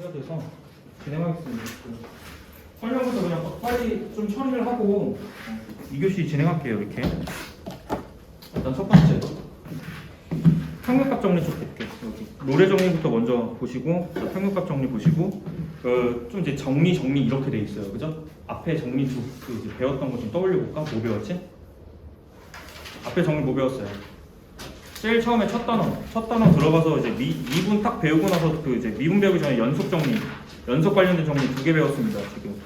해야 돼서 진행하겠습니다. 설명부터 그냥 빨리 좀 처리를 하고 2교시 진행할게요. 이렇게 일단 첫 번째 평균값 정리 좀 볼게요. 여기 노래 정리부터 먼저 보시고 평균값 정리 보시고 좀 이제 정리 이렇게 돼 있어요. 그죠? 앞에 정리 이제 배웠던 거 좀 떠올려 볼까? 뭐 배웠지? 앞에 정리 뭐 배웠어요? 제일 처음에 첫 단어 들어가서 이제 미분 딱 배우고 나서 그 이제 미분 배우기 전에 연속 관련된 정리 2개 배웠습니다. 지금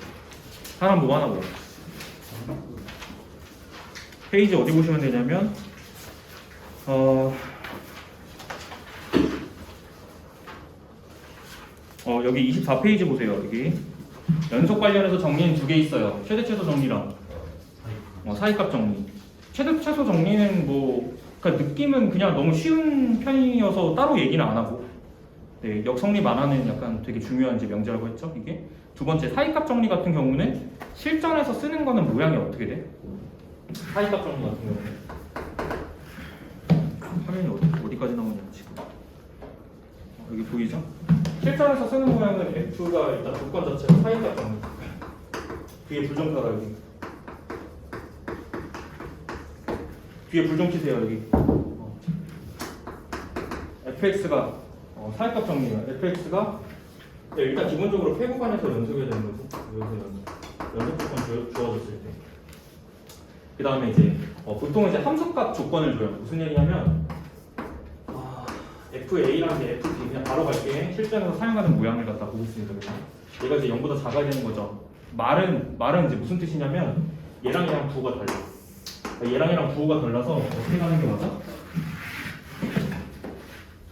하나 뭐 페이지 어디 보시면 되냐면 여기 24페이지 보세요. 여기 연속 관련해서 정리는 2개 있어요. 최대 최소 정리랑 사이값 정리. 최대 최소 정리는 그러니까 느낌은 그냥 너무 쉬운 편이어서 따로 얘기는 안 하고, 네, 역성립 안 하는 약간 되게 중요한 이제 명제라고 했죠. 이게 두 번째 사이값 정리 같은 경우는 실전에서 쓰는 거는 모양이 어떻게 돼? 사이값 정리 같은 경우는 화면이 어디까지 나오냐 지금. 여기 보이죠? 실전에서 쓰는 모양은 F가 일단 조건 자체가 사이값 정리. 뒤에 불 좀 켜라. 여기 뒤에 불 좀 켜세요. 여기 fx가 사이값 정리예요. fx가 일단 기본적으로 폐 구간에서 연속해야 되는 거죠. 여기서 연속 조건 주어졌을 때. 그 다음에 이제 보통 이제 함수값 조건을 줘요. 무슨 얘기냐면 fa랑 fb 그냥 바로 갈게. 실전에서 사용하는 모양을 갖다 보고 있습니다. 얘가 이제 0보다 작아야 되는 거죠. 말은 이제 무슨 뜻이냐면 얘랑 부호가 달라. 얘랑 부호가 달라서 어떻게 가는 게 맞아?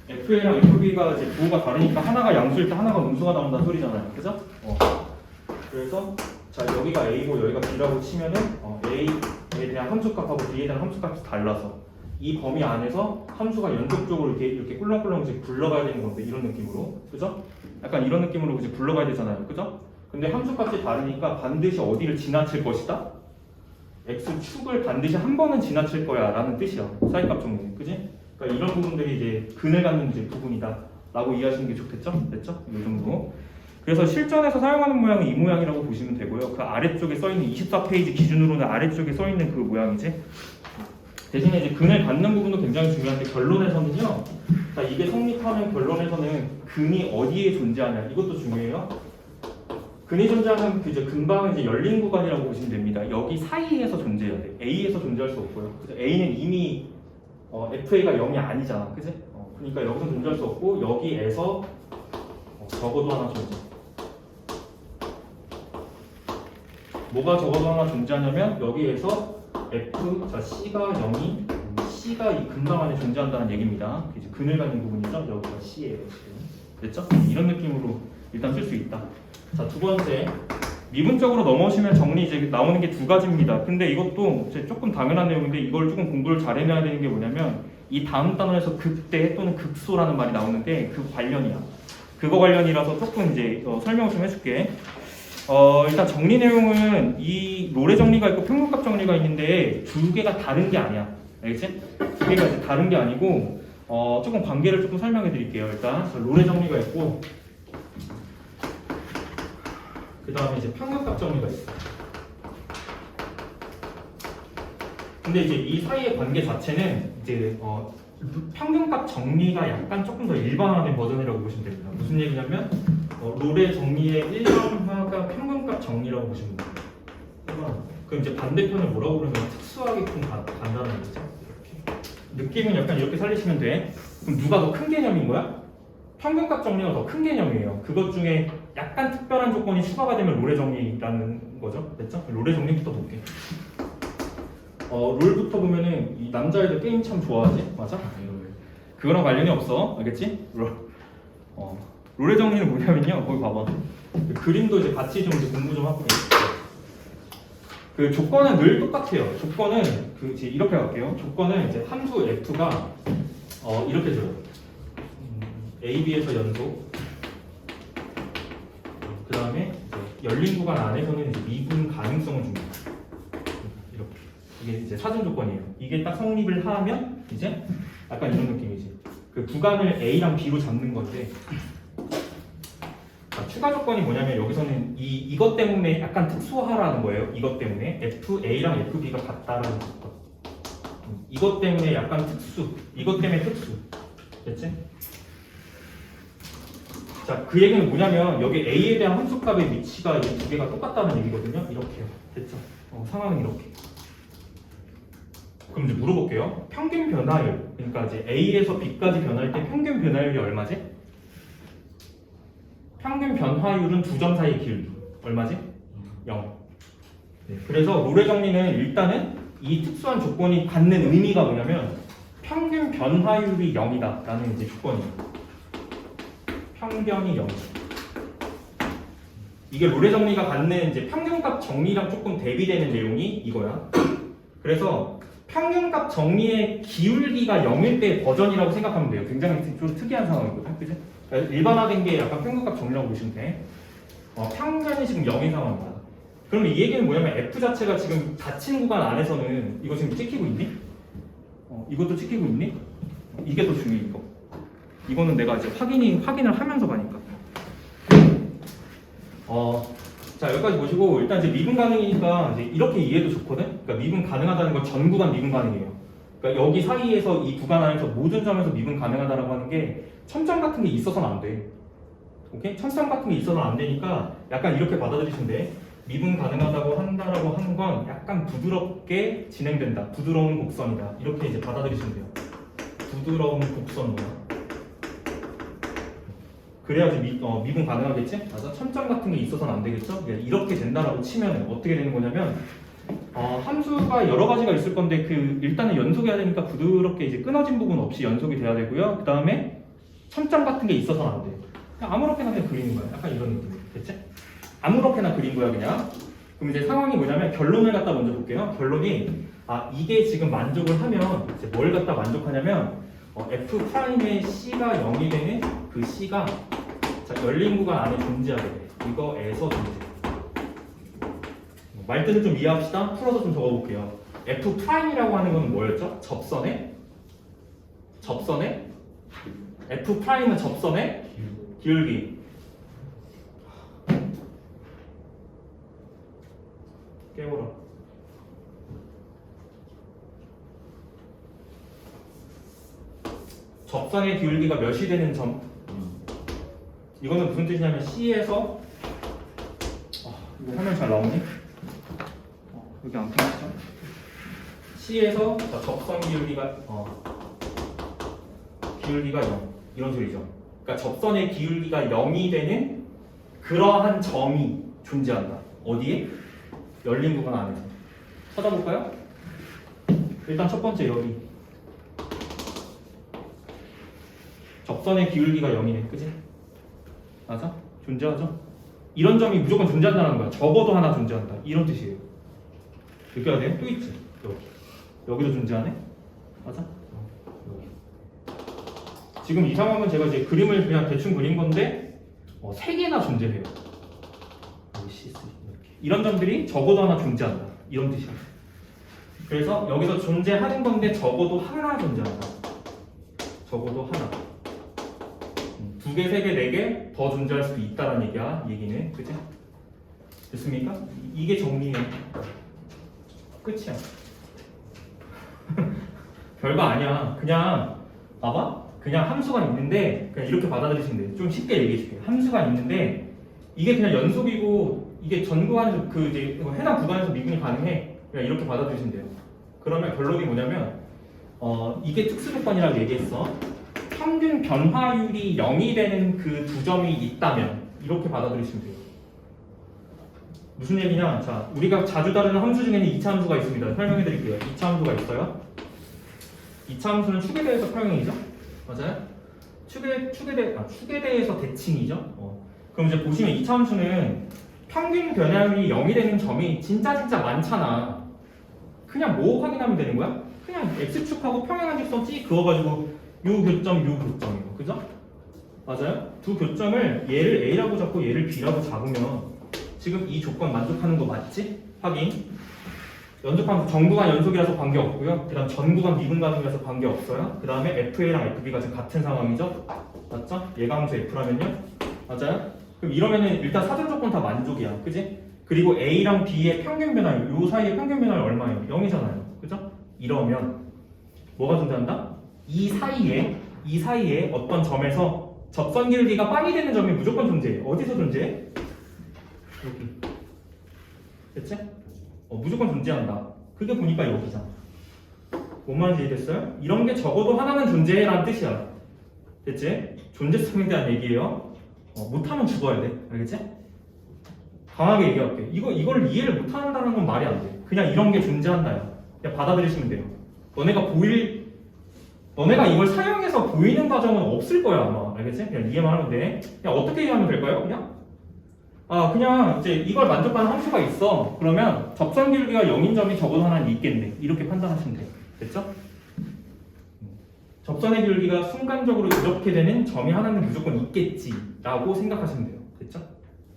FA랑 FB가 이제 부호가 다르니까 하나가 양수일 때 하나가 음수가 나온다는 소리잖아요. 그죠? 그래서 자 여기가 A고 여기가 B라고 치면은 A에 대한 함수값하고 B에 대한 함수값이 달라서 이 범위 안에서 함수가 연속적으로 이렇게 꿀렁꿀렁 이제 굴러가야 되는 건데 이런 느낌으로. 그죠? 약간 이런 느낌으로 이제 굴러가야 되잖아요. 그죠? 근데 함수값이 다르니까 반드시 어디를 지나칠 것이다? X축을 반드시 한 번은 지나칠 거야 라는 뜻이야. 사이값 정리는. 그지? 그러니까 이런 부분들이 이제 근을 갖는 이제 부분이다 라고 이해하시는 게 좋겠죠? 됐죠? 이 정도. 그래서 실전에서 사용하는 모양은 이 모양이라고 보시면 되고요. 그 아래쪽에 써있는 24페이지 기준으로는 아래쪽에 써있는 그 모양이지. 대신에 이제 근을 갖는 부분도 굉장히 중요한데 결론에서는요. 자, 이게 성립하는 결론에서는 근이 어디에 존재하냐 이것도 중요해요. 근이 존재하는 그 이제 근방은 이제 열린 구간이라고 보시면 됩니다. 여기 사이에서 존재해야 돼. A에서 존재할 수 없고요. 그래서 A는 이미 FA가 0이 아니잖아. 그지? 그러니까 여기서 존재할 수 없고 여기에서 적어도 하나 존재. 뭐가 적어도 하나 존재하냐면 여기에서 C가 0이 C가 이 근방 안에 존재한다는 얘기입니다. 이제 근을 갖는 부분이죠. 여기가 C예요. 지금. 됐죠? 이런 느낌으로 일단 쓸 수 있다. 자, 두 번째 미분적으로 넘어오시면 정리 이제 나오는 게 2가지입니다. 근데 이것도 이제 조금 당연한 내용인데 이걸 조금 공부를 잘 해놔야 되는 게 뭐냐면 이 다음 단원에서 극대 또는 극소라는 말이 나오는데 그 관련이야. 그거 관련이라서 조금 이제 설명을 좀 해줄게. 일단 정리 내용은 이 노래 정리가 있고 평균값 정리가 있는데 2개가 다른 게 아니야. 알겠지? 2개가 이제 다른 게 아니고 조금 관계를 조금 설명해 드릴게요. 일단 노래 정리가 있고 그 다음에 이제 평균값 정리가 있어. 근데 이제 이 사이의 관계 자체는 이제 평균값 정리가 약간 조금 더 일반화된 버전이라고 보시면 됩니다. 무슨 얘기냐면 롤의 정리의 일반화가 평균값 정리라고 보시면 됩니다. 그럼 이제 반대편을 뭐라고 그러면 특수하게끔 간다는 거죠. 느낌은 약간 이렇게 살리시면 돼. 그럼 누가 더 큰 개념인 거야? 평균값 정리가 더 큰 개념이에요. 그것 중에 약간 특별한 조건이 추가가 되면 롤의 정리라는 거죠. 됐죠? 롤의 정리부터 볼게. 롤부터 보면은 이 남자애들 게임 참 좋아하지? 맞아? 그거랑 관련이 없어. 알겠지? 롤의 정리는 뭐냐면요. 거기 봐봐. 그 그림도 이제 같이 좀 이제 공부 좀 하고. 그 조건은 늘 똑같아요. 조건은 이제 이렇게 갈게요. 조건은 이제 함수 F가 이렇게 줘요. AB에서 연속. 그 다음에 열린 구간 안에서는 이제 미분 가능성을 줍니다. 이렇게. 이게 이제 사전 조건이에요. 이게 딱 성립을 하면 이제 약간 이런 느낌이지. 그 구간을 A랑 B로 잡는 건데 자, 추가 조건이 뭐냐면 여기서는 이것 때문에 약간 특수하라는 거예요. 이것 때문에 FA랑 FB가 같다라는 조건. 이것 때문에 약간 특수, 이것 때문에 특수. 됐지? 자, 그 얘기는 뭐냐면 여기 A에 대한 함수값의 위치가 이 두 개가 똑같다는 얘기거든요. 이렇게요. 됐죠? 상황은 이렇게. 그럼 이제 물어볼게요. 평균 변화율. 그러니까 이제 A에서 B까지 변할 때 평균 변화율이 얼마지? 평균 변화율은 두 점 사이의 길이. 얼마지? 0. 네, 그래서 롤의 정리는 일단은 이 특수한 조건이 갖는 의미가 뭐냐면 평균 변화율이 0이다 라는 이제 조건이에요. 평균이 0. 이게 롤의 정리가 갖는 이제 평균값 정리랑 조금 대비되는 내용이 이거야. 그래서 평균값 정리의 기울기가 0일 때 버전이라고 생각하면 돼요. 굉장히 좀 특이한 상황이거든. 그치? 그러니까 일반화된 게 약간 평균값 정리라고 보시면 돼. 평균이 지금 0인 상황이다. 그러면 이 얘기는 뭐냐면 F 자체가 지금 닫힌 구간 안에서는 이거 지금 찍히고 있니? 이것도 찍히고 있니? 이게 더 중요해 이거. 이거는 내가 이제 확인을 하면서 가니까. 자 여기까지 보시고 일단 이제 미분 가능이니까 이제 이렇게 이해도 좋거든. 그러니까 미분 가능하다는 건 전 구간 미분 가능이에요. 그러니까 여기 사이에서 이 구간 안에서 모든 점에서 미분 가능하다라고 하는 게 첨점 같은 게 있어서는 안 돼. 오케이? 첨점 같은 게 있어서는 안 되니까 약간 이렇게 받아들이시면 돼. 미분 가능하다고 한다라고 하는 건 약간 부드럽게 진행된다. 부드러운 곡선이다. 이렇게 이제 받아들이시면 돼요. 부드러운 곡선이야. 그래야지 미분 가능하겠지? 맞아? 첨점 같은 게 있어서는 안 되겠죠? 이렇게 된다라고 치면 어떻게 되는 거냐면 함수가 여러 가지가 있을 건데 일단은 연속해야 되니까 부드럽게 이제 끊어진 부분 없이 연속이 돼야 되고요. 그 다음에 첨점 같은 게 있어서는 안 돼. 그냥 아무렇게나 그냥 그리는 거야. 약간 이런 느낌. 됐지? 아무렇게나 그린 거야 그냥. 그럼 이제 상황이 뭐냐면 결론을 갖다 먼저 볼게요. 결론이 이게 지금 만족을 하면 이제 뭘 갖다 만족하냐면 F'의 C가 0이 되는 그 C가 열린 구간 안에 존재하게 돼. 이거에서 존재. 말뜻을 좀 이해합시다. 풀어서 좀 적어볼게요. F'이라고 하는 건 뭐였죠? 접선의 F'은 접선의 기울기. 깨워라. 접선의 기울기가 몇이 되는 점. 이거는 무슨 뜻이냐면 C에서 이거 화면 잘 나오니? 여기 안 보이죠? C에서 접선 기울기가 0 이런 소리죠. 그러니까 접선의 기울기가 0이 되는 그러한 점이 존재한다. 어디에? 열린 구간 안에서. 찾아볼까요? 일단 첫 번째 여기. 접선의 기울기가 0이네. 그치? 맞아? 존재하죠? 이런 점이 무조건 존재한다는 거야. 적어도 하나 존재한다. 이런 뜻이에요. 느껴야 돼요? 또 있지? 여기도 존재하네? 맞아? 여기. 지금 이 상황은 제가 이제 그림을 그냥 대충 그린 건데 3개나 존재해요. 이런 점들이 적어도 하나 존재한다. 이런 뜻이야. 그래서 여기서 존재하는 건데 적어도 하나 존재한다. 적어도 하나. 2개, 3개, 4개 더 존재할 수도 있다는 얘기야. 얘기는. 그치? 됐습니까? 이게 정리예요. 끝이야. 별거 아니야. 그냥 봐봐. 그냥 함수가 있는데 그냥 이렇게 받아들이시면 돼요. 좀 쉽게 얘기해 줄게요. 함수가 있는데 이게 그냥 연속이고 이게 전 구간에서 이제 해당 구간에서 미분이 가능해. 그냥 이렇게 받아들이시면 돼요. 그러면 결론이 뭐냐면 이게 특수 조건이라고 얘기했어. 평균 변화율이 0이 되는 그 두 점이 있다면 이렇게 받아들이시면 돼요. 무슨 얘기냐? 자, 우리가 자주 다루는 함수 중에는 2차 함수가 있습니다. 설명해 드릴게요. 2차 함수가 있어요. 2차 함수는 축에 대해서 평형이죠. 맞아요? 축에 대해서 대칭이죠. 그럼 이제 보시면 2차 함수는 평균 변화율이 0이 되는 점이 진짜 많잖아. 그냥 뭐 확인하면 되는 거야? 그냥 x축하고 평행한 직선 찍 그어가지고 요 교점이고, 그죠? 맞아요? 두 교점을 얘를 A라고 잡고 얘를 B라고 잡으면 지금 이 조건 만족하는 거 맞지? 확인. 연속함수 정구간 연속이라서 관계 없고요. 그 다음 전구간 미분 가능이라서 관계 없어요. 그 다음에 FA랑 FB가 지금 같은 상황이죠? 맞죠? 얘가 함수 F라면요? 맞아요? 그럼 이러면은 일단 사전 조건 다 만족이야. 그지? 그리고 A랑 B의 평균 변화율, 요 사이의 평균 변화율 얼마예요? 0이잖아요. 그죠? 이러면 뭐가 존재한다? 이 사이에 어떤 점에서 접선 길이가 빵이 되는 점이 무조건 존재해. 어디서 존재해? 여기. 됐지? 무조건 존재한다. 그게 보니까 여기잖아. 뭔 말인지 이해됐어요? 이런 게 적어도 하나는 존재해라는 뜻이야. 됐지? 존재성에 대한 얘기예요. 못하면 죽어야 돼. 알겠지? 강하게 얘기할게. 이걸 이해를 못한다는 건 말이 안 돼. 그냥 이런 게 존재한다요. 그냥 받아들이시면 돼요. 너네가 이걸 사용해서 보이는 과정은 없을 거야 아마. 알겠지? 그냥 이해만 하면 돼. 그냥 어떻게 이해하면 될까요? 그냥 이제 이걸 만족하는 함수가 있어. 그러면 접선 길이가 0인 점이 적어도 하나는 있겠네. 이렇게 판단하시면 돼요. 됐죠? 접선의 길이가 순간적으로 이렇게 되는 점이 하나는 무조건 있겠지라고 생각하시면 돼요. 됐죠?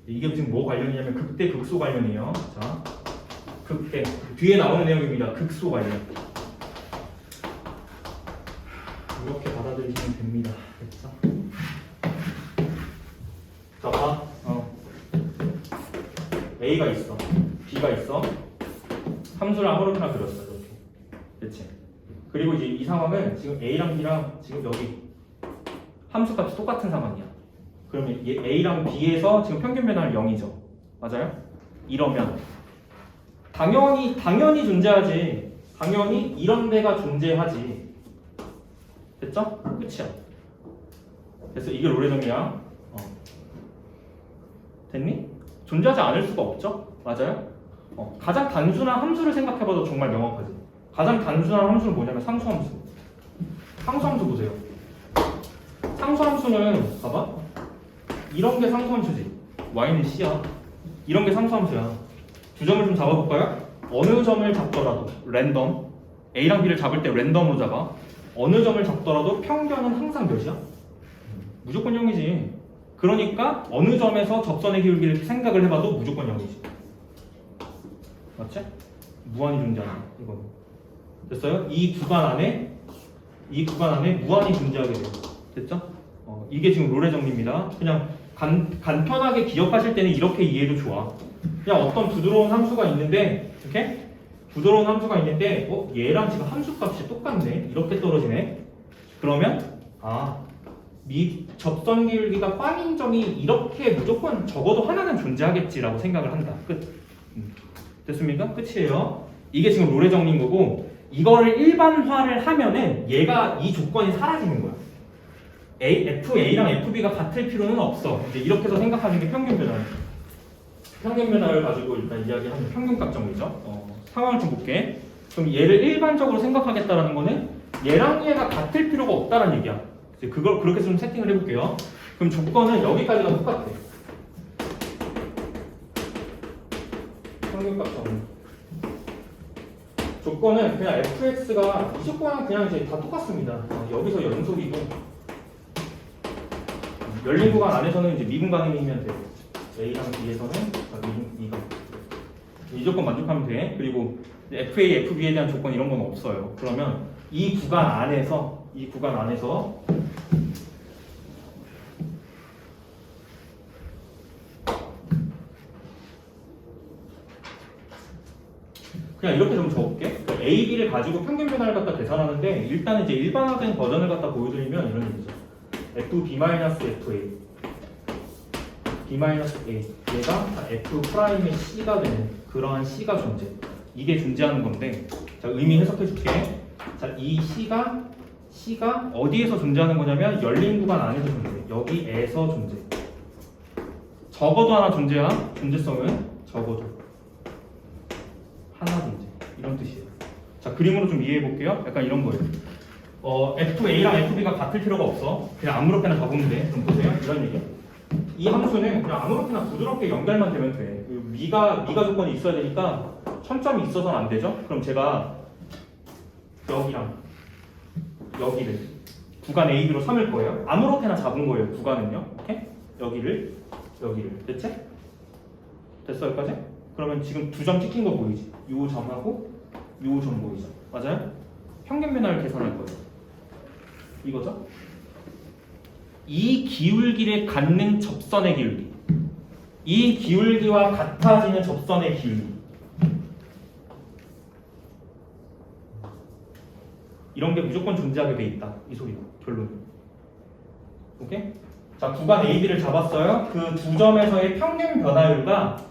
이게 지금 뭐 관련이냐면 극대 극소 관련이에요. 자, 극대 뒤에 나오는 내용입니다. 극소 관련. 이렇게 받아들이시면 됩니다. 됐죠? 자, 봐. A가 있어, B가 있어. 함수를 아무렇게나 그렸어. 이렇게. 됐지? 그리고 이제 이 상황은 지금 A랑 B랑 지금 여기 함수값이 똑같은 상황이야. 그러면 얘 A랑 B에서 지금 평균 변화율 0이죠. 맞아요? 이러면 당연히 존재하지. 당연히 이런 데가 존재하지. 됐죠? 끝이야. 그래서 이게 로레정이야. 됐니? 존재하지 않을 수가 없죠? 맞아요? 가장 단순한 함수를 생각해봐도 정말 명확하지. 가장 단순한 함수는 뭐냐면 상수함수. 상수함수 보세요. 상수함수는 봐봐. 이런 게 상수함수지. y는 c야. 이런 게 상수함수야. 두 점을 좀 잡아볼까요? 어느 점을 잡더라도 랜덤, A랑 B를 잡을 때 랜덤으로 잡아. 어느 점을 잡더라도 평균은 항상 몇이야? 무조건 0이지. 그러니까 어느 점에서 접선의 기울기를 생각을 해봐도 무조건 0이지. 맞지? 무한히 존재하는 이거는. 됐어요? 이 구간 안에 무한히 존재하게 돼요. 됐죠? 이게 지금 롤의 정리입니다. 그냥 간편하게 기억하실 때는 이렇게 이해도 좋아. 그냥 어떤 부드러운 함수가 있는데 이렇게 부드러운 함수가 있는데 얘랑 지금 함수값이 똑같네. 이렇게 떨어지네. 그러면 접선 기울기가 빵인 점이 이렇게 무조건 적어도 하나는 존재하겠지라고 생각을 한다. 끝. 됐습니까? 끝이에요. 이게 지금 롤의 정리인 거고, 이거를 일반화를 하면은 얘가 이 조건이 사라지는 거야. FA랑 FB가 같을 필요는 없어. 이제 이렇게 해서 생각하는 게 평균 변화율. 평균 변화율 가지고 일단 이야기하는 평균값 정리죠. 상황을 좀 볼게. 그럼 얘를 일반적으로 생각하겠다라는 거는 얘랑 얘가 같을 필요가 없다는 얘기야. 이제 그걸 그렇게 좀 세팅을 해볼게요. 그럼 조건은 여기까지가 똑같아. 평균값 정리. 조건은 그냥 fx가 이 조건은 그냥 이제 다 똑같습니다. 여기서 연속이고 열린 구간 안에서는 이제 미분 가능이면 돼요. A랑 B에서는 미분 이 조건 만족하면 돼. 그리고 FA, FB에 대한 조건 이런 건 없어요. 그러면 이 구간 안에서 그냥 이렇게 좀 적을게. A, B를 가지고 평균 변화를 갖다 계산하는데 일단 이제 일반화된 버전을 갖다 보여드리면 이런 얘기죠. FB-FA B-A 얘가 F'의 C가 되는 그러한 C가 존재. 이게 존재하는 건데 자 의미 해석해 줄게. 자 이 C가 어디에서 존재하는 거냐면 열린 구간 안에서 존재. 여기에서 존재. 적어도 하나 존재야. 존재성은 적어도 하나 존재. 이런 뜻이에요. 자 그림으로 좀 이해해 볼게요. 약간 이런 거예요. FA랑 FB가 같을 필요가 없어. 그냥 아무렇게나 잡으면 돼. 좀 보세요. 이런 얘기. 이 함수는 그냥 아무렇게나 부드럽게 연결만 되면 돼. 미가 조건이 있어야 되니까 천점이 있어서는 안 되죠. 그럼 제가 여기랑 여기를 구간 AB로 삼을 거예요. 아무렇게나 잡은 거예요. 구간은요. 이렇게 여기를 됐지? 됐어 여기까지? 그러면 지금 두 점 찍힌 거 보이지? 요 점하고 요 점 보이죠? 맞아요? 평균 변화를 계산할 거예요. 이거죠? 이 기울기를 갖는 접선의 기울기. 이 기울기와 같아지는 접선의 기울기. 이런 게 무조건 존재하게 돼 있다. 이 소리가 결론. 오케이? 자, 구간 AB를 잡았어요. 그 두 점에서의 평균 변화율과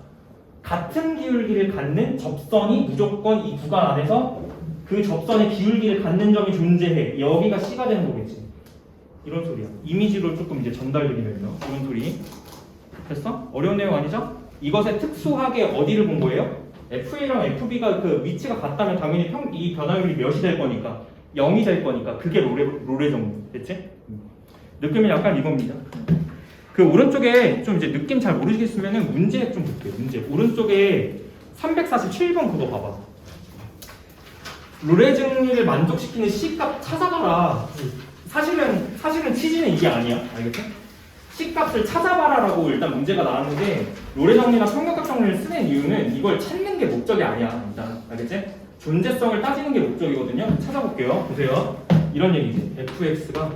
같은 기울기를 갖는 접선이 무조건 이 구간 안에서 그 접선의 기울기를 갖는 점이 존재해. 여기가 C가 되는 거겠지. 이런 소리야. 이미지로 조금 이제 전달드리면요. 이런 소리. 됐어? 어려운 내용 아니죠? 이것의 특수하게 어디를 본 거예요? FA랑 FB가 그 위치가 같다면 당연히 이 변화율이 몇이 될 거니까 0이 될 거니까 그게 롤의 정도. 됐지? 느낌은 약간 이겁니다. 그 오른쪽에 좀 이제 느낌 잘 모르시겠으면은 문제 좀 볼게요. 문제. 오른쪽에 347번 그거 봐봐. 롤의 정리를 만족시키는 C값 찾아봐라. 사실은 취지는 이게 아니야. 알겠지? C값을 찾아봐라라고 일단 문제가 나왔는데 롤의 정리나 평균값 정리를 쓰는 이유는 이걸 찾는 게 목적이 아니야. 일단 알겠지? 존재성을 따지는 게 목적이거든요. 찾아볼게요. 보세요. 이런 얘기지. fx가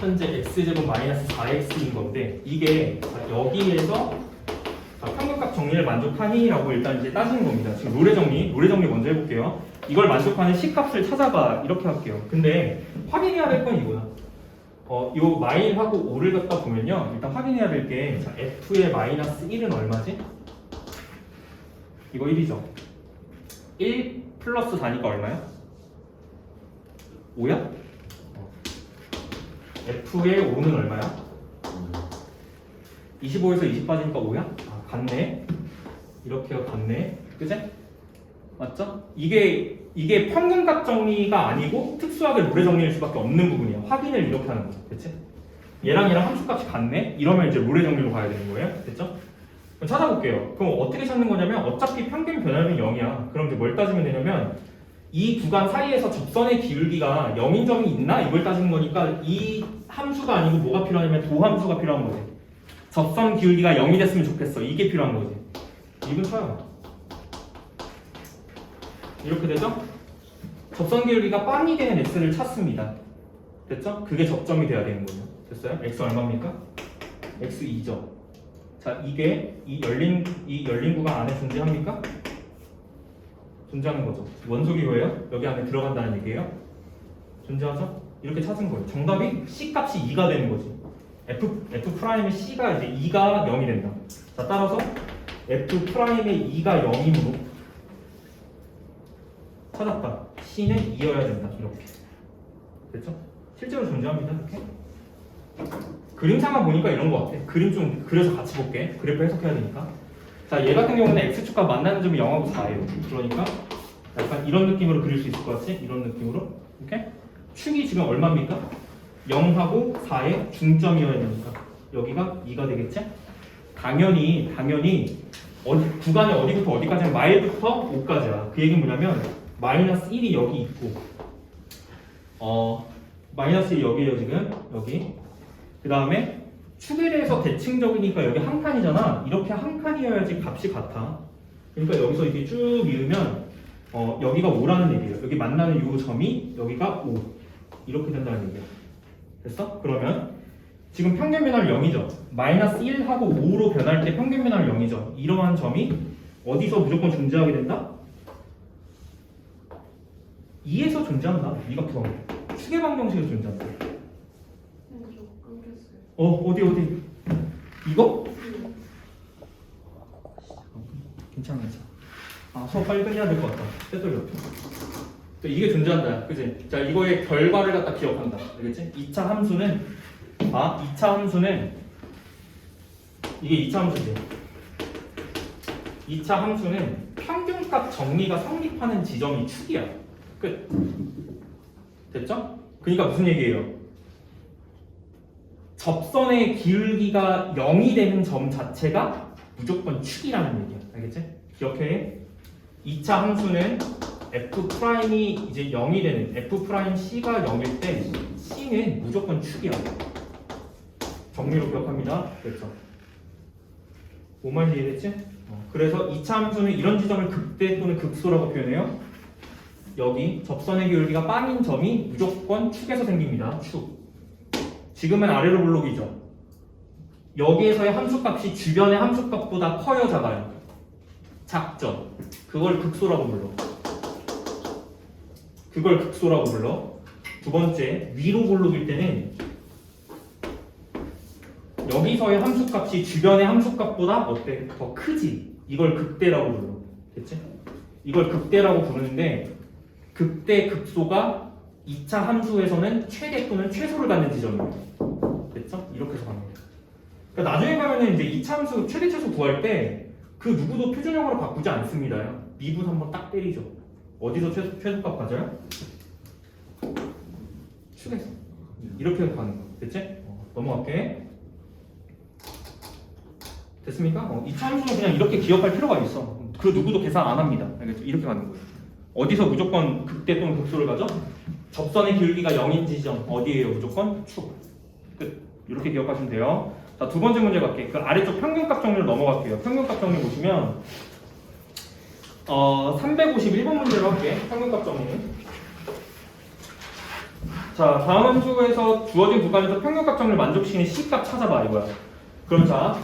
현재 x제곱 마이너스 4x인 건데 이게 여기에서 평균값 정리를 만족하니? 라고 일단 이제 따지는 겁니다. 지금 롤의 정리 먼저 해볼게요. 이걸 만족하는 C값을 찾아봐. 이렇게 할게요. 근데 확인해야 될 건 이거야. 요 마일하고 5를 갖다 보면요. 일단 확인해야 될 게 f의 마이너스 1은 얼마지? 이거 1이죠. 1 플러스 4니까 얼마야? 5야? f의 5는 얼마야? 25에서 20 빠지니까 5야? 아, 같네. 이렇게가 같네. 그치? 맞죠? 이게 평균값 정리가 아니고 특수하게 롤의 정리일 수밖에 없는 부분이야. 확인을 이렇게 하는 거죠. 그치? 얘랑 함수값이 같네? 이러면 이제 롤의 정리로 가야 되는 거예요. 됐죠? 그럼 찾아볼게요. 그럼 어떻게 찾는 거냐면 어차피 평균 변화율은 0이야. 그럼 이제 뭘 따지면 되냐면 이 구간 사이에서 접선의 기울기가 0인 점이 있나? 이걸 따지는 거니까 이 함수가 아니고 뭐가 필요하냐면 도함수가 필요한 거지. 접선 기울기가 0이 됐으면 좋겠어. 이게 필요한 거지. 이분 쳐요. 이렇게 되죠? 접선 기울기가 빵이 되는 x를 찾습니다. 됐죠? 그게 접점이 돼야 되는 거예요. 됐어요? x 얼마입니까? x 2죠. 자, 이게 이 열린 구간 안에 존재합니까? 존재하는 거죠. 뭔 소리예요? 여기 안에 들어간다는 얘기예요? 존재하죠? 이렇게 찾은 거예요. 정답이 C 값이 2가 되는 거지. F 프라임의 C가 이제 2가 0이 된다. 자, 따라서 F 프라임의 2가 0이므로 찾았다. C는 2여야 된다. 이렇게. 됐죠? 실제로 존재합니다. 이렇게. 그림상만 보니까 이런 거 같아. 그림 좀 그려서 같이 볼게. 그래프 해석해야 되니까. 자, 얘 같은 경우는 X축과 만나는 점이 0하고 4예요. 그러니까 약간 이런 느낌으로 그릴 수 있을 것 같지? 이런 느낌으로. 이렇게. 축이 지금 얼마입니까? 0하고 4의 중점이어야 되니까 여기가 2가 되겠지? 당연히 구간이 어디부터 어디까지는 마일부터 5까지야. 그 얘기는 뭐냐면 마이너스 1이 여기 있고 마이너스 1이 여기에요. 지금 여기 그 다음에 축에 대해서 대칭적이니까 여기 한 칸이잖아. 이렇게 한 칸이어야지 값이 같아. 그러니까 여기서 이렇게 쭉 이으면 여기가 5라는 얘기예요. 여기 만나는 이 점이 여기가 5 이렇게 된다는 얘기야. 됐어? 그러면 지금 평균 변화율 0이죠. 마이너스 1하고 5로 변할 때 평균 변화율 0이죠. 이러한 점이 어디서 무조건 존재하게 된다? 2에서 존재한다. 네가 풀어. 축의 방정식에서 존재한다. 어디? 이거? 괜찮아. 수업 빨리 끝내야 될 것 같다. 떼돌려. 이게 존재한다. 그치? 자, 이거의 결과를 갖다 기억한다. 알겠지? 2차 함수는 이게 2차 함수지. 2차 함수는 평균값 정리가 성립하는 지점이 축이야. 끝. 됐죠? 그러니까 무슨 얘기예요? 접선의 기울기가 0이 되는 점 자체가 무조건 축이라는 얘기야. 알겠지? 기억해. 2차 함수는 F'이 이제 0이 되는 F'C가 0일 때 C는 무조건 축이야. 정리로 기억합니다. 됐죠? 뭔 말인지 이해됐지? 그래서 2차 함수는 이런 지점을 극대 또는 극소라고 표현해요. 여기 접선의 기울기가 빵인 점이 무조건 축에서 생깁니다. 축. 지금은 아래로 블록이죠. 여기에서의 함수값이 주변의 함수값보다 커요, 작아요? 작죠. 그걸 극소라고 불러. 그걸 극소라고 불러. 두 번째, 위로 볼록일 때는 여기서의 함수값이 주변의 함수값보다 어때? 더 크지. 이걸 극대라고 불러. 됐지? 이걸 극대라고 부르는데 극대 극소가 2차 함수에서는 최대 또는 최소를 갖는 지점이에요. 됐죠? 이렇게 해서 가는 거예요. 그러니까 나중에 가면은 이제 2차 함수 최대 최소 구할 때 그 누구도 표준형으로 바꾸지 않습니다. 미분 한번 딱 때리죠. 어디서 최소값 가져요? 축에서. 이렇게 해서 가는 거. 됐지? 넘어갈게. 됐습니까? 2차 함수는 그냥 이렇게 기억할 필요가 있어. 그 누구도 계산 안 합니다. 알겠죠? 이렇게 가는 거예요. 어디서 무조건 극대 또는 극소를 가져? 접선의 기울기가 0인 지점. 어디에요? 무조건 축. 끝. 이렇게 기억하시면 돼요. 자, 두 번째 문제 갈게. 그 아래쪽 평균값 정리로 넘어갈게요. 평균값 정리 보시면 351번 문제로 할게. 평균값 정리. 자, 다음 함수에서 주어진 구간에서 평균값 정리를 만족시키는 C값 찾아봐 이거야. 그럼 자,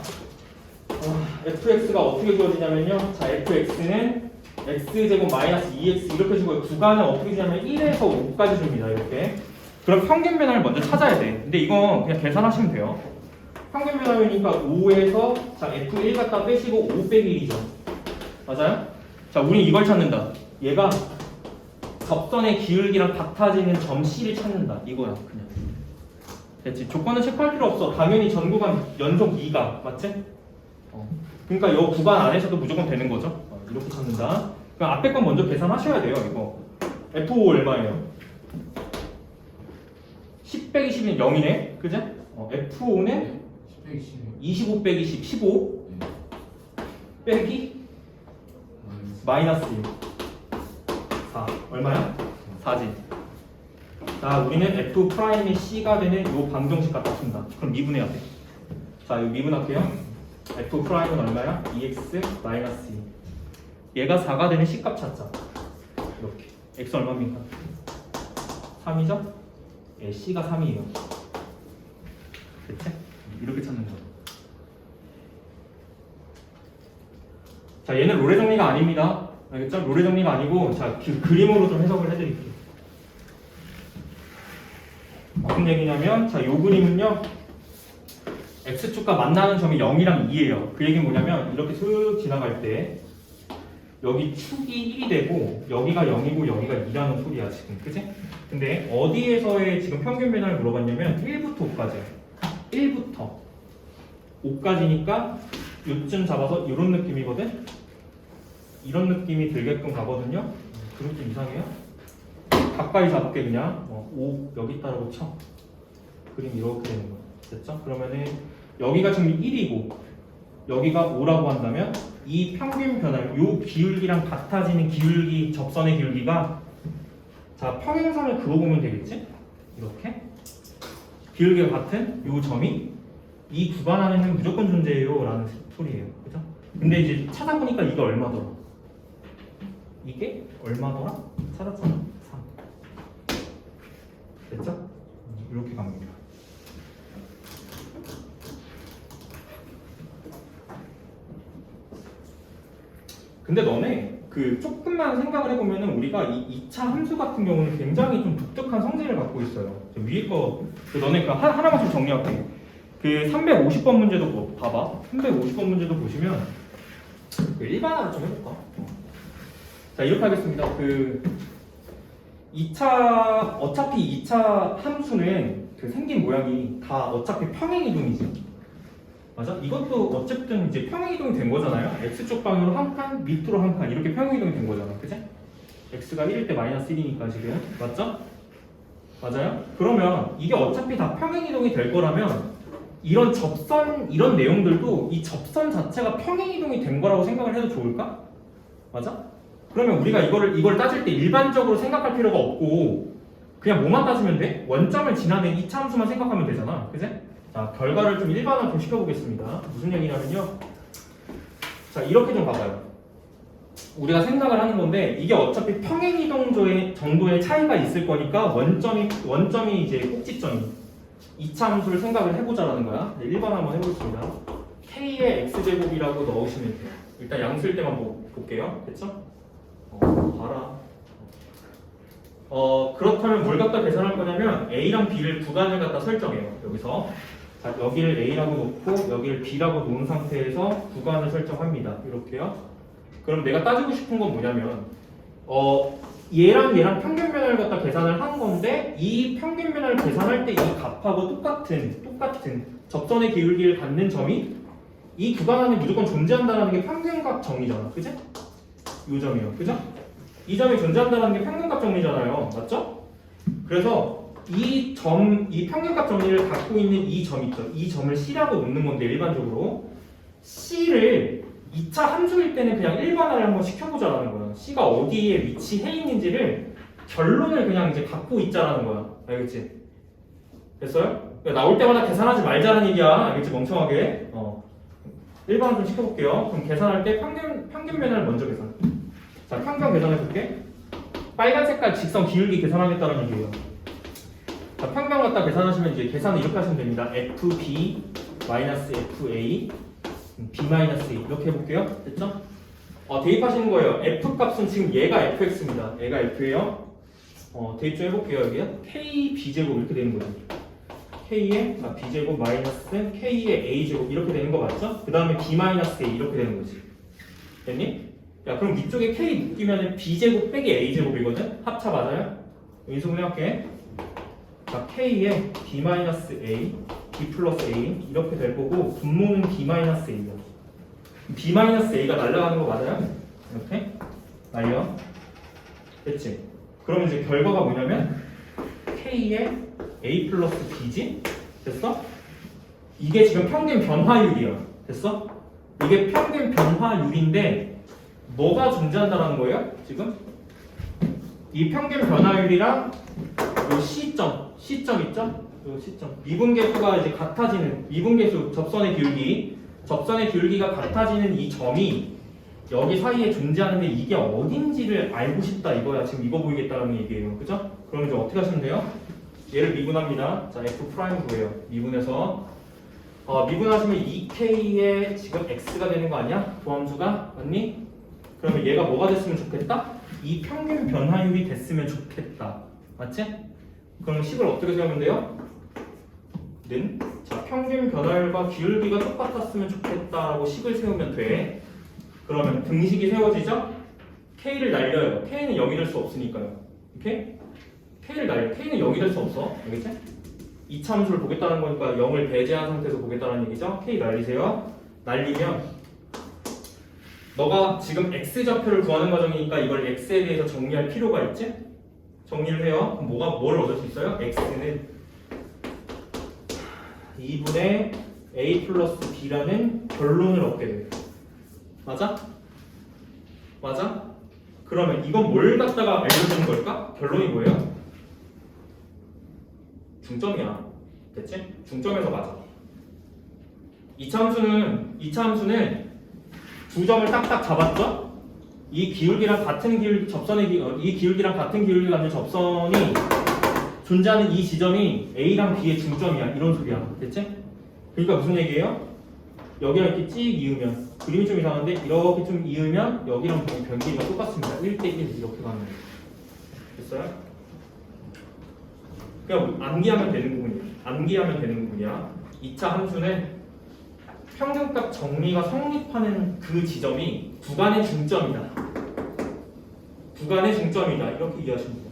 fx가 어떻게 주어지냐면요. 자, fx는 x제곱 마이너스 2x 이렇게 주고 구간은 어떻게 주냐면 1에서 5까지 줍니다. 이렇게. 그럼 평균 변화를 먼저 찾아야 돼. 근데 이거 그냥 계산하시면 돼요. 평균 변화율이니까 5에서 자 f1 갖다 빼시고 5 빼기 1이죠. 맞아요? 자, 우린 이걸 찾는다. 얘가 접선의 기울기랑 같아지는 점 C를 찾는다. 이거야 그냥. 됐지? 조건은 체크할 필요 없어. 당연히 전 구간 연속 2가 맞지? 그러니까 이 구간 안에서도 무조건 되는 거죠. 이렇게 찾는다. 그럼 앞에 건 먼저 계산하셔야 돼요. 이거 F5 얼마예요? 10 빼기 10은 0이네. 그죠? F5는 25 빼기 10, 15 빼기 마이너스 1 4 얼마야? 4지. 자, 우리는 F'이 C가 되는 요 방정식 갖다 쓴다. 그럼 미분해야 돼. 자, 이거 미분할게요. F'은 얼마야? 2x 마이너스 2. 얘가 4가 되는 C값 찾자. 이렇게. X 얼마입니까? 3이죠? 예, C가 3이에요. 됐지? 이렇게 찾는 거예요. 자, 얘는 롤의 정리가 아닙니다. 알겠죠? 롤의 정리가 아니고, 자, 그림으로 좀 해석을 해드릴게요. 무슨 얘기냐면, 자, 요 그림은요, x축과 만나는 점이 0이랑 2예요. 그 얘기는 뭐냐면, 이렇게 슥 지나갈 때, 여기 축이 1이 되고, 여기가 0이고, 여기가 2라는 소리야, 지금. 그치? 근데 어디에서의 지금 평균 변화를 물어봤냐면, 1부터 5까지야. 1부터 5까지니까, 요쯤 잡아서 이런 느낌이거든? 이런 느낌이 들게끔 가거든요? 그럼 좀 이상해요? 가까이 잡을게, 그냥. 5, 여기 있다라고 쳐. 그림 이렇게 되는 거야. 됐죠? 그러면은, 여기가 지금 1이고, 여기가 5라고 한다면, 이 평균 변화, 요 기울기랑 같아지는 기울기, 접선의 기울기가, 자, 평행선을 그어보면 되겠지? 이렇게. 기울기가 같은 요 점이, 이 구간 안에는 무조건 존재해요. 라는 소리예요. 그죠? 근데 이제 찾아보니까 이게 얼마더라? 이게 얼마더라? 찾았잖아. 3. 됐죠? 이렇게 갑니다. 근데 너네 그 조금만 생각을 해보면은 우리가 이 2차 함수 같은 경우는 굉장히 좀 독특한 성질을 갖고 있어요. 위에 거 너네 그 하나만 좀 정리할게. 그 350번 문제도 봐봐. 350번 문제도 보시면 그 일반화를 좀 해볼까? 자, 이렇게 하겠습니다. 그 2차 어차피 2차 함수는 그 생긴 모양이 다 어차피 평행이동이지. 맞아? 이것도 어쨌든 이제 평행이동이 된 거잖아요. x쪽 방향으로 한 칸, 밑으로 한 칸 이렇게 평행이동이 된 거잖아. 그치? x가 1일 때 마이너스 1이니까 지금 맞죠? 맞아요? 그러면 이게 어차피 다 평행이동이 될 거라면 이런 접선, 이런 내용들도 이 접선 자체가 평행이동이 된 거라고 생각을 해도 좋을까? 맞아? 그러면 우리가 이걸 따질 때 일반적으로 생각할 필요가 없고 그냥 뭐만 따지면 돼? 원점을 지나는 2차 함수만 생각하면 되잖아. 그치? 자, 결과를 좀 일반화 좀 시켜보겠습니다. 무슨 얘기냐면요. 자, 이렇게 좀 봐봐요. 우리가 생각을 하는 건데 이게 어차피 평행이동 정도의 차이가 있을 거니까 원점이 이제 꼭지점이 2차 함수를 생각을 해보자라는 거야. 네, 1번 한번 해보겠습니다. k의 x제곱이라고 넣으시면 돼요. 일단 양수일 때만 볼게요. 됐죠? 봐라. 그렇다면 뭘 갖다 계산할 거냐면 a랑 b를 구간을 갖다 설정해요. 여기서 자, 여기를 a라고 놓고 여기를 b라고 놓은 상태에서 구간을 설정합니다. 이렇게요. 그럼 내가 따지고 싶은 건 뭐냐면 얘랑 평균변화를 갖다 계산을 한 건데 이 평균변화를 계산할 때 이 값하고 똑같은 접선의 기울기를 갖는 점이 이 구간 안에 무조건 존재한다는 게 평균값 정리잖아. 그치? 이 점이요. 그죠? 이 점이 존재한다는 게 평균값 정리잖아요. 맞죠? 그래서 이 평균값 정리를 갖고 있는 이 점 있죠. 이 점을 C라고 놓는 건데 일반적으로 C를 2차 함수일 때는 그냥 일반화를 한번 시켜보자라는 거야. C가 어디에 위치해 있는지를 결론을 그냥 이제 갖고 있자라는 거야. 알겠지? 됐어요? 그러니까 나올 때마다 계산하지 말자는 얘기야. 알겠지? 멍청하게. 일반화 좀 시켜볼게요. 그럼 계산할 때 평균 변화를 먼저 계산. 자, 평균 계산해볼게. 빨간 색깔 직선 기울기 계산하겠다는 얘기예요. 자, 평균 갖다 계산하시면 이제 계산을 이렇게 하시면 됩니다. FB 마이너스 FA B-A 이렇게 해볼게요. 됐죠? 대입하시는 거예요. F 값은 지금 얘가 FX입니다. 얘가 F예요. 대입 좀 해볼게요. 여기요. K B제곱 이렇게 되는 거죠. K의 B제곱 마이너스 K의 A제곱 이렇게 되는 거 맞죠? 그 다음에 B-A 이렇게 되는 거지. 됐니? 야, 그럼 위쪽에 K 묶이면 B제곱 빼기 A제곱이거든? 합차 맞아요? 인수분 해볼게. 자, K의 B-A B 플러스 A 이렇게 될 거고 분모는 B-A야. B-A가 날아가는 거 맞아요? 이렇게 날려. 됐지? 그러면 이제 결과가 뭐냐면 K의 A 플러스 B지? 됐어? 이게 지금 평균 변화율이야. 됐어? 이게 평균 변화율인데 뭐가 존재한다는 거예요? 지금? 이 평균 변화율이랑 이 C점 있죠? 시점. 미분계수가 이제 같아지는 미분계수 접선의 기울기가 같아지는 이 점이 여기 사이에 존재하는데 이게 어딘지를 알고 싶다 이거야. 지금 이거 보이겠다는 얘기예요. 그죠? 그럼 이제 어떻게 하시면 돼요? 얘를 미분합니다. 자, F 프라임 구해요. 미분해서 미분하시면 2K에 지금 X가 되는 거 아니야? 도함수가 맞니? 그러면 얘가 뭐가 됐으면 좋겠다? 이 평균 변화율이 됐으면 좋겠다. 맞지? 그럼 식을 어떻게 세우면 돼요? 자, 평균 변화율과 기울기가 똑같았으면 좋겠다라고 식을 세우면 돼. 그러면 등식이 세워지죠? K를 날려요. K는 0이 될 수 없으니까요. 이렇게? K를 날려. K는 0이 될 수 없어. 알겠지? 2차 함수를 보겠다는 거니까 0을 배제한 상태에서 보겠다는 얘기죠? K 날리세요. 날리면 너가 지금 X좌표를 구하는 과정이니까 이걸 X에 대해서 정리할 필요가 있지? 정리를 해요. 그럼 뭘 얻을 수 있어요? X는 2분의 A 플러스 B라는 결론을 얻게 돼요. 맞아? 맞아? 그러면 이건 뭘 갖다가 알려주는 걸까? 결론이 뭐예요? 중점이야. 됐지? 중점에서 맞아. 2차 함수는 두 점을 딱딱 잡았죠? 이 기울기랑 같은 기울기, 이 기울기랑 같은 기울기 갖는 접선이 존재하는 이 지점이 A랑 B의 중점이야. 이런 소리야. 됐지? 그러니까 무슨 얘기예요? 여기랑 이렇게 찍 이으면 그림이 좀 이상한데 이렇게 좀 이으면 여기랑 변기가 똑같습니다. 1대1 이렇게 가는 거예요. 됐어요? 그냥 암기하면 되는 부분이야. 2차 함수는 평균값 정리가 성립하는 그 지점이 구간의 중점이다. 이렇게 이해하시면 돼요.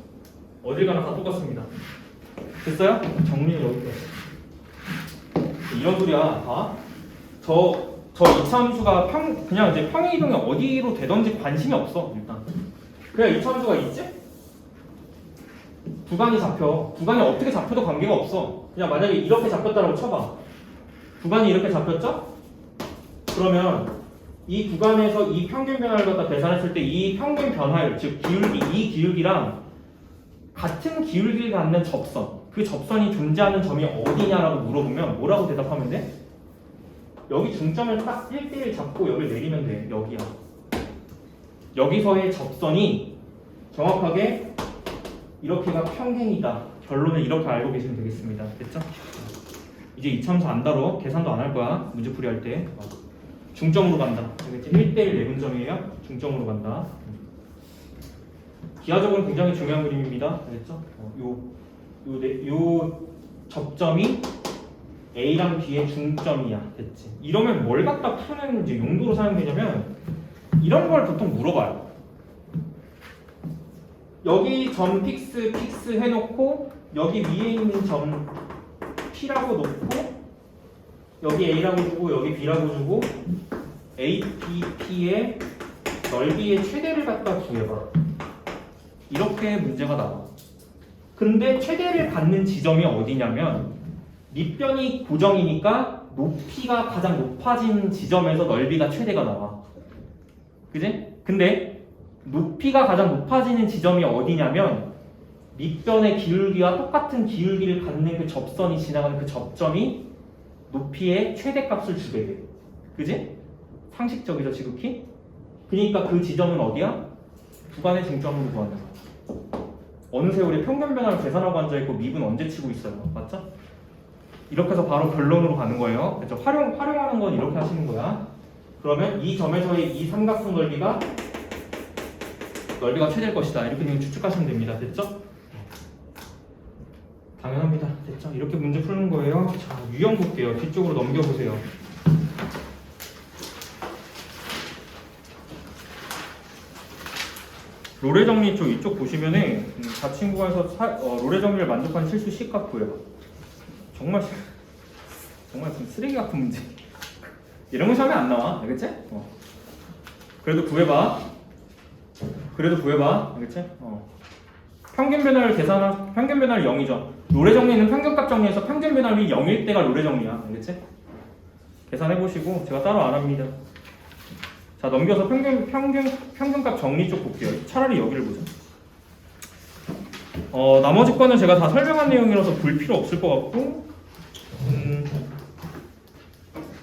어딜 가나 다 똑같습니다. 됐어요? 정리는 여기까지. 이런 소리야. 저 2차 함수가 그냥 이제 평행 이동이 어디로 되던지 관심이 없어. 일단 그냥 2차 함수가 있지? 구간이 어떻게 잡혀도 관계가 없어. 그냥 만약에 이렇게 잡혔다라고 쳐봐. 구간이 이렇게 잡혔죠? 그러면 이 구간에서 이 평균 변화를 갖다 계산했을 때 이 평균 변화율, 즉 이 기울기랑 같은 기울기를 갖는 접선, 그 접선이 존재하는 점이 어디냐라고 물어보면 뭐라고 대답하면 돼? 여기 중점을 딱 1대1 잡고 여기를 내리면 돼. 여기야. 여기서의 접선이 정확하게 이렇게가 평행이다. 결론은 이렇게 알고 계시면 되겠습니다. 됐죠? 이제 이참수 안 다뤄. 계산도 안 할 거야. 문제풀이 할 때. 중점으로 간다. 알겠지? 1대1 내분점이에요. 중점으로 간다. 기하적으로 굉장히 중요한 그림입니다. 알겠죠? 요 접점이 A랑 B의 중점이야. 됐지? 이러면 뭘 갖다 푸는 이제 용도로 사용되냐면 이런 걸 보통 물어봐요. 여기 점 픽스 해놓고 여기 위에 있는 점 P라고 놓고 여기 A라고 주고 여기 B라고 주고 A, B, P의 넓이의 최대를 갖다 구해봐. 이렇게 문제가 나와. 근데 최대를 갖는 지점이 어디냐면 밑변이 고정이니까 높이가 가장 높아진 지점에서 넓이가 최대가 나와. 그지? 근데 높이가 가장 높아지는 지점이 어디냐면 밑변의 기울기와 똑같은 기울기를 갖는 그 접선이 지나가는 그 접점이 높이의 최대값을 주게 돼. 그지? 상식적이죠, 지극히? 그러니까 그 지점은 어디야? 구간의 중점으로 구하는 거야. 어느 세월에 평균 변화를 계산하고 앉아있고 밉은 언제 치고 있어요. 맞죠? 이렇게 해서 바로 결론으로 가는 거예요. 그렇죠? 활용하는 건 이렇게 하시는 거야. 그러면 이 점에서의 이 삼각형 넓이가 최대일 것이다. 이렇게 그냥 추측하시면 됩니다. 됐죠? 당연합니다. 됐죠? 이렇게 문제 푸는 거예요. 자, 유형 볼게요. 뒤쪽으로 넘겨보세요. 로레 정리 쪽 이쪽 보시면은 자친구가에서 로레 정리를 만족한 실수 C값 구해봐. 정말 좀 쓰레기 같은 문제. 이런 거 시험에 안 나와, 알겠지? 그래도 구해봐. 알겠지? 평균 변화를 0이죠. 로레 정리는 평균값 정리해서 평균 변화율이 0일 때가 로레 정리야, 알겠지? 계산해 보시고 제가 따로 안 합니다. 자, 넘겨서 평균값 정리 쪽 볼게요. 차라리 여기를 보자. 나머지 거는 제가 다 설명한 내용이라서 볼 필요 없을 것 같고,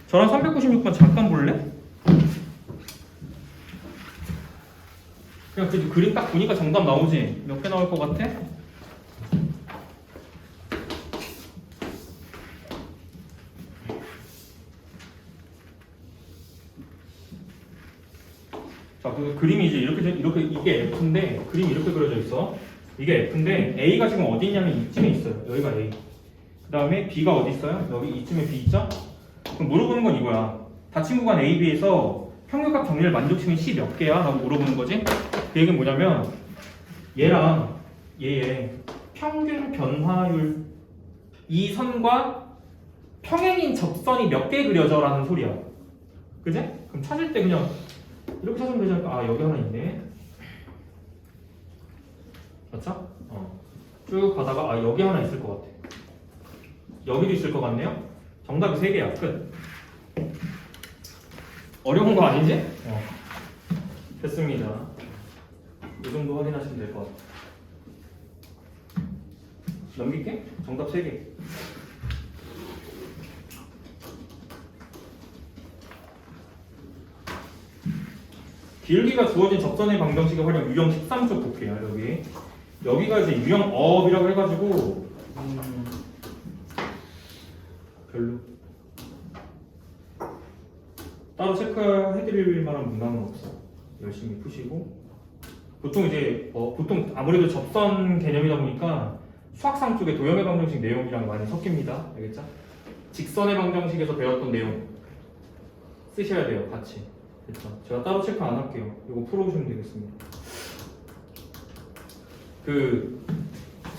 저랑 396번 잠깐 볼래? 그냥 그 그림 딱 보니까 정답 나오지? 몇 개 나올 것 같아? 자, 그 그림이 이제 이렇게 이게 F인데 그림이 이렇게 그려져 있어. 이게 F인데 A가 지금 어디 있냐면 이쯤에 있어요. 여기가 A. 그 다음에 B가 어디 있어요? 여기 이쯤에 B 있죠? 그럼 물어보는 건 이거야. 닫힌 구간 A, B에서 평균값 정리를 만족시키는 C 몇 개야? 라고 물어보는 거지. 그 얘기는 뭐냐면 얘랑 얘의 평균 변화율 이 선과 평행인 접선이 몇 개 그려져? 라는 소리야. 그지? 그럼 찾을 때 그냥 이렇게 찾으면 되지 않을까? 아, 여기 하나 있네. 맞죠? 쭉 가다가 여기 하나 있을 것 같아. 여기도 있을 것 같네요. 정답이 3개야. 끝. 어려운 거 아니지? 됐습니다. 이 정도 확인하시면 될 것 같아. 넘길게. 정답 3개. 기울기가 주어진 접선의 방정식의 활용 유형 13쪽 볼게요. 여기가 이제 유형 업이라고 해가지고 별로 따로 체크해드릴 만한 문항은 없어. 열심히 푸시고 보통 이제 보통 아무래도 접선 개념이다 보니까 수학상 쪽에 도형의 방정식 내용이랑 많이 섞입니다. 알겠죠? 직선의 방정식에서 배웠던 내용 쓰셔야 돼요. 같이. 됐죠? 제가 따로 체크 안 할게요. 이거 풀어보시면 되겠습니다.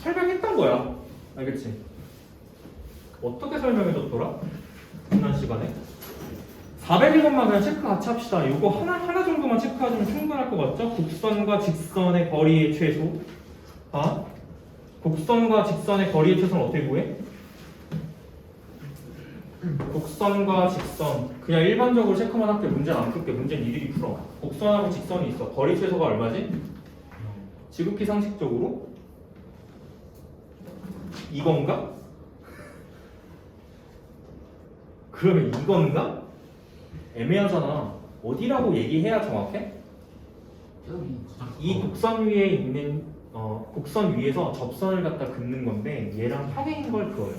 설명했던 거야. 알겠지? 어떻게 설명해줬더라? 지난 시간에 401번만 그냥 체크 같이 합시다. 이거 하나 정도만 체크하시면 충분할 것 같죠? 곡선과 직선의 거리의 최소. 곡선과 직선의 거리의 최소는 어떻게 구해? 곡선과 직선 그냥 일반적으로 체크만 할게. 문제는 안 풀게. 문제는 일일이 풀어. 곡선하고 직선이 있어. 거리 최소가 얼마지? 지극히 상식적으로 이건가? 그러면 이건가? 애매하잖아. 어디라고 얘기해야 정확해? 이 곡선 위에 있는 곡선 위에서 접선을 갖다 긋는 건데 얘랑 평행인 걸 그어요.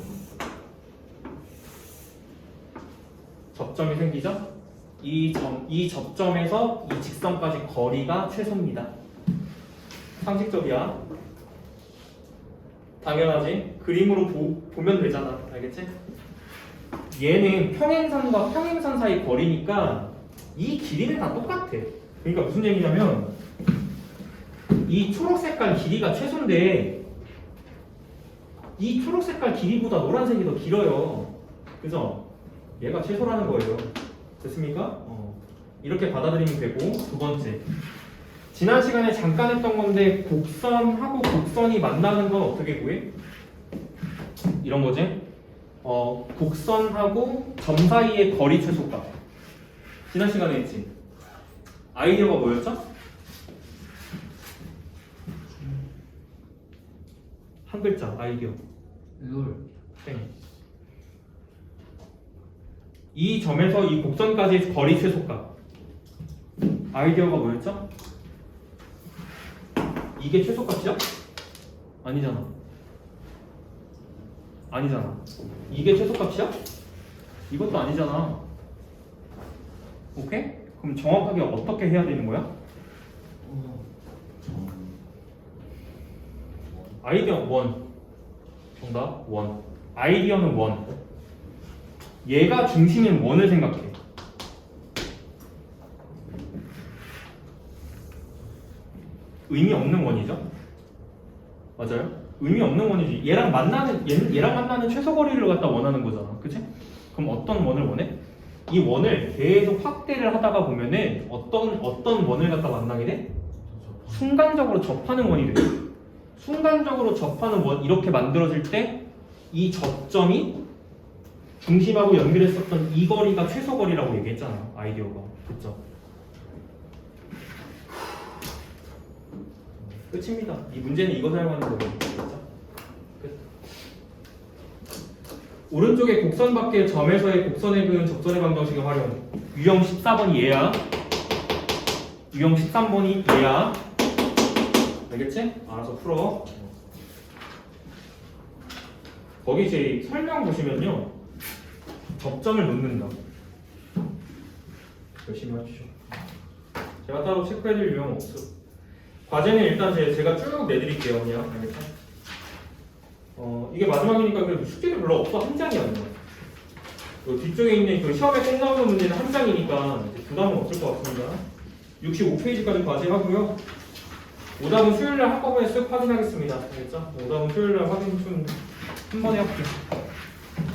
접점이 생기죠? 이 접점에서 이 직선까지 거리가 최소입니다. 상식적이야. 당연하지. 그림으로 보면 되잖아. 알겠지? 얘는 평행선과 평행선 사이 거리니까 이 길이는 다 똑같아. 그러니까 무슨 얘기냐면 이 초록색깔 길이가 최소인데 이 초록색깔 길이보다 노란색이 더 길어요. 그죠? 얘가 최소라는 거예요. 됐습니까? 이렇게 받아들이면 되고. 두 번째, 지난 시간에 잠깐 했던 건데 곡선하고 곡선이 만나는 건 어떻게 구해? 이런 거지? 곡선하고 점 사이의 거리 최소값. 지난 시간에 했지? 아이디어가 뭐였죠? 한 글자 아이디어. 땡. 이 점에서 이 곡선까지의 거리 최소값. 아이디어가 뭐였죠? 이게 최소값이야? 아니잖아. 아니잖아. 이게 최소값이야? 이것도 아니잖아. 오케이? 그럼 정확하게 어떻게 해야 되는 거야? 아이디어 1. 정답 1. 아이디어는 1. 얘가 중심인 1을 생각해. 의미 없는 1이죠? 맞아요? 의미 없는 1이지. 얘랑 만나는 최소 거리를 갖다 원하는 거잖아. 그치? 그럼 어떤 1을 원해? 이 1을 계속 확대를 하다가 보면은 어떤 1을 갖다 만나게 돼? 순간적으로 접하는 1이 돼. 순간적으로 접하는 1 이렇게 만들어질 때 이 접점이 중심하고 연결했었던 이 거리가 최소 거리라고 얘기했잖아. 아이디어가. 그쵸? 끝입니다. 이 문제는 이거 사용하는 거거든요. 끝. 오른쪽에 곡선 밖의 점에서의 곡선에 그은 접선의 방정식의 활용. 유형 14번이 얘야. 유형 13번이 얘야. 알겠지? 알아서 풀어. 거기 제 설명 보시면요. 접점을 놓는다. 열심히 하십시오. 제가 따로 체크해드릴 유형 없어. 과제는 일단 제가 쭉 내드릴게요. 그냥. 알겠죠? 이게 마지막이니까 그래도 숙제도 별로 없어. 한 장이야. 그냥. 뒤쪽에 있는 그 시험에 꼭 나오는 문제는 한 장이니까 부담은 없을 것 같습니다. 65페이지까지 과제하고요. 오답은 수요일날 한꺼번에 쓱 확인하겠습니다. 알겠죠? 오답은 수요일날 확인 좀 한 번에 할게요.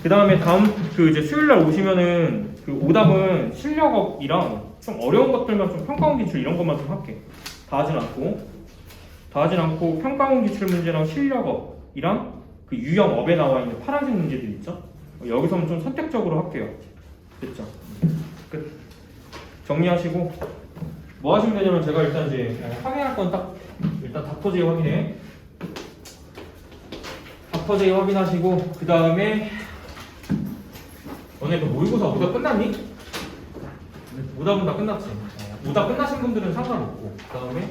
그 다음에 다음 이제 수요일날 오시면은 그 오답은 실력업이랑 좀 어려운 것들만 좀 평가원 기출 이런 것만 좀 할게. 다 하진 않고 평가원 기출 문제랑 실력업이랑 그 유형업에 나와 있는 파란색 문제들 있죠? 여기서는 좀 선택적으로 할게요. 됐죠? 끝. 정리하시고 뭐 하시면 되냐면 제가 일단 이제 확인할 건 딱 일단 닥터제이 확인해. 닥터제이 확인하시고 그 다음에 너네 그 모의고사 오답 끝났니? 오답은 다 끝났지. 오답 끝나신 분들은 상관없고 그 다음에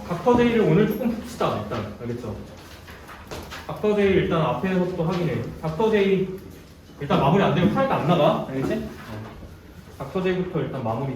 닥터제이를 오늘 조금 풉시다. 일단 알겠죠? 닥터제이 일단 앞에서부터 확인해. 닥터제이 일단 마무리 안 되면 파일도 안 나가. 알겠지? 닥터제이부터 일단 마무리.